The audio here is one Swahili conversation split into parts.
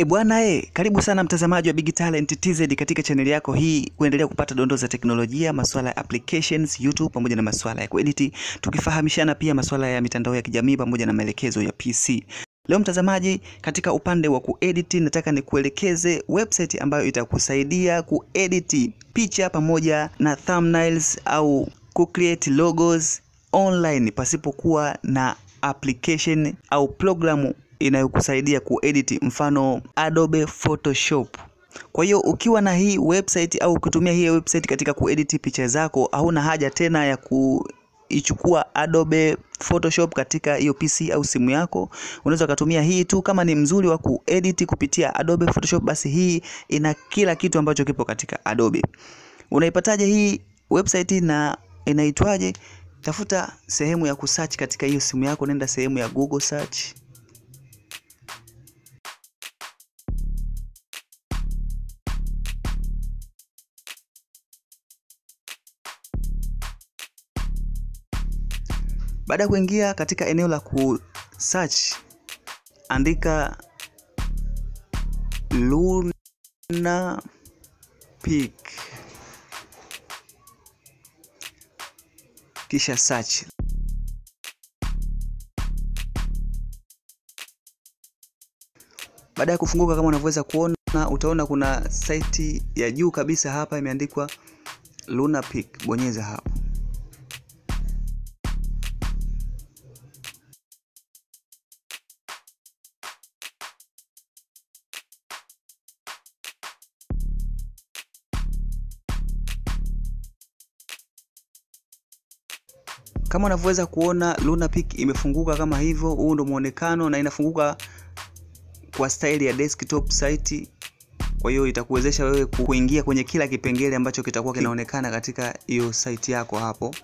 Bwana karibu sana mtazamaji wa Big Talent TZ katika channel yako hii kuendelea kupata dondoo za teknolojia, masuala ya applications, YouTube pamoja na masuala ya kuedit, tukifahamishana pia masuala ya mitandao ya kijamii pamoja na maelekezo ya PC. Leo mtazamaji, katika upande wa kuedit nataka nikuelekeze website ambayo itakusaidia kuedit picha pamoja na thumbnails au kucreate logos online pasipokuwa na application au programu inayokusaidia kuedit, mfano Adobe Photoshop. Kwa hiyo ukiwa na hii website au kutumia hii website katika kuedit picha zako, hauna haja tena ya kuichukua Adobe Photoshop katika hiyo PC au simu yako. Unaweza kutumia hii tu. Kama ni mzuri wa kuedit kupitia Adobe Photoshop, basi hii ina kila kitu ambacho kipo katika Adobe. Unaipataje hii website na inaitwaje? Tafuta sehemu ya kusearch katika hiyo simu yako, nenda sehemu ya Google search. Baada ya kuingia katika eneo la search, andika Luna Pic, kisha search. Baada ya kufunguka, kama unavyoweza kuona, utaona kuna site ya juu kabisa hapa imeandikwa Luna Pic. Bonyeza hapo. Kama unavyoweza kuona, Luna Pic imefunguka kama hivyo. Huu ndio muonekano, na inafunguka kwa style ya desktop site. Kwa hiyo itakuwezesha wewe kuingia kwenye kila kipengele ambacho kitakuwa kinaonekana katika hiyo site yako hapo.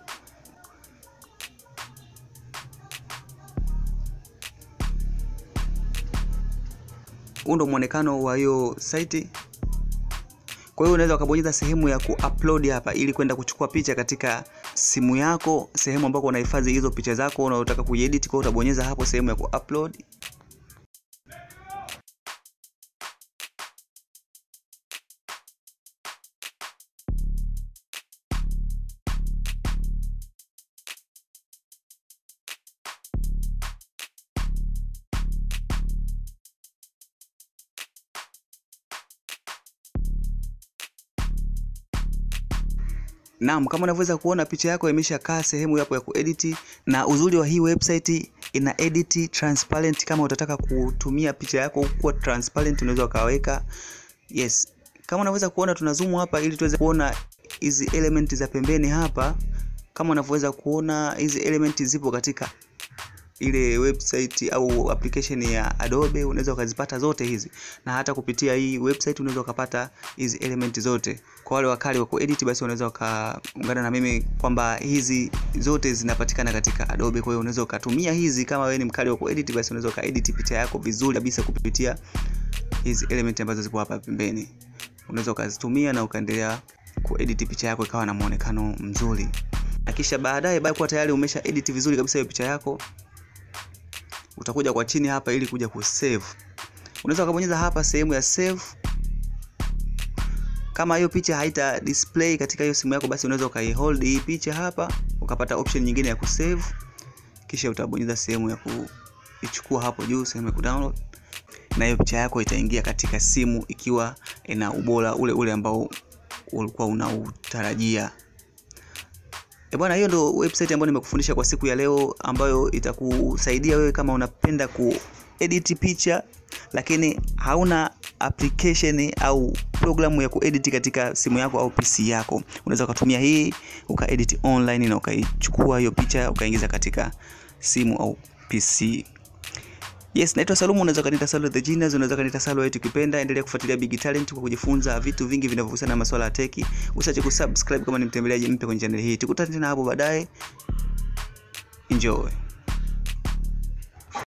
Huu ndio muonekano wa hiyo site. Kwa hiyo unaweza ukabonyeza sehemu ya kuupload hapa ili kwenda kuchukua picha katika simu yako, sehemu ambako unahifadhi hizo picha zako unayotaka kuedit. Kwa hiyo utabonyeza hapo sehemu ya kuupload. Naam, kama unavyoweza kuona picha yako imeshakaa sehemu hapo ya kuedit, na uzuri wa hii website ina edit transparent. Kama utataka kutumia picha yako kuwa transparent, unaweza ukaweka. Yes. Kama unaweza kuona, tuna zoom hapa ili tuweze kuona hizi elements za pembeni hapa. Kama unavyoweza kuona, hizi elements zipo katika ile website au application ya Adobe. Unaweza ukazipata zote hizi, na hata kupitia hii website unaweza ukapata hizi elements zote. Kwa wale wakali wa kuedit, basi unaweza ukaungana na mimi kwamba hizi zote zinapatikana katika Adobe. Kwa hiyo unaweza ukatumia hizi. Kama wewe ni mkali wa kuedit, basi unaweza ukaedit picha yako vizuri kabisa kupitia hizi elements ambazo zipo hapa pembeni. Unaweza ukazitumia na ukaendelea kuedit picha yako ikawa na muonekano mzuri. Na kisha baadaye, baada kwa tayari umesha edit vizuri kabisa hiyo picha yako, utakuja kwa chini hapa ili kuja kusave. Unaweza kubonyeza hapa sehemu ya save. Kama hiyo picha haita display katika hiyo simu yako, basi unaweza ukaihold hii picha hapa, ukapata option nyingine ya kusave. Kisha utabonyeza sehemu ya kuichukua hapo juu, sehemu ya kudownload, na hiyo picha yako itaingia katika simu ikiwa ina ubora ule ambao ulikuwa unautarajia. Bwana, hiyo ndio website ambayo nimekufundisha kwa siku ya leo, ambayo itakusaidia wewe kama unapenda kuedit picha lakini hauna application au programu ya kuedit katika simu yako au PC yako. Unaweza kutumia hii ukaedit online na ukaichukua hiyo picha ukaingiza katika simu au PC. Yes, naitwa Salumu. Unaweza kaniita Salu the Genius, unaweza kaniita Salu wewe ukipenda. Endelea kufuatilia Big Talent kwa kujifunza vitu vingi vinavyohusiana na masuala ya tech. Usiache kusubscribe kama ni mtembeleaji mpya kwenye channel hii. Tukutane tena hapo baadaye. Enjoy.